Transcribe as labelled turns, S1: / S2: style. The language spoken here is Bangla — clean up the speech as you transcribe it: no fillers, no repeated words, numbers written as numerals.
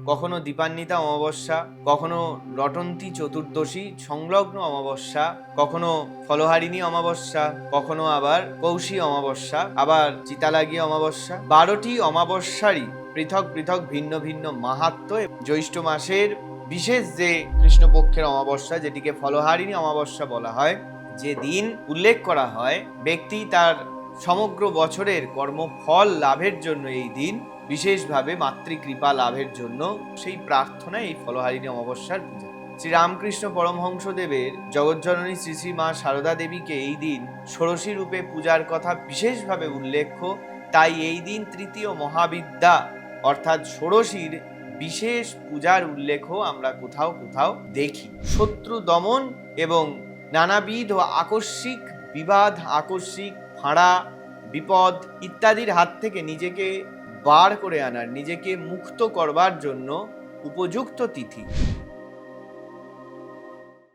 S1: কখনো দীপান্বিতা অমাবস্যা, কখনো রটন্তী চতুর্দশী সংলগ্ন অমাবস্যা, কখনো ফলহারিণী অমাবস্যা, কখনো আবার কৌশী অমাবস্যা, আবার চিতালাগী অমাবস্যা। 12টি অমাবস্যারই পৃথক পৃথক ভিন্ন ভিন্ন মাহাত্ম্য। জ্যৈষ্ঠ মাসের বিশেষ যে কৃষ্ণপক্ষের অমাবস্যা, যেটিকে ফলহারিণী অমাবস্যা বলা হয়, যে দিন উল্লেখ করা হয় ব্যক্তি তার সমগ্র বছরের কর্মফল লাভের জন্য এই দিন, বিশেষভাবে মাতৃকৃপা লাভের জন্য সেই প্রার্থনা এই ফলহারিণী অমাবস্যার পূজা। শ্রী রামকৃষ্ণ পরমহংসদেবের জগজ্জননী শ্রী শ্রী মা সারদা দেবীকে এই দিন ষোড়শী রূপে পূজার কথা বিশেষভাবে উল্লেখ্য। তাই এই দিন তৃতীয় মহাবিদ্যা অর্থাৎ ষোড়শীর বিশেষ পূজার উল্লেখও আমরা কোথাও কোথাও দেখি। শত্রু দমন এবং নানাবিধ আকস্মিক বিবাদ, আকস্মিক ফাঁড়া, বিপদ ইত্যাদির হাত থেকে নিজেকে বার করে আনার, নিজেকে মুক্ত করবার জন্য উপযুক্ত তিথি।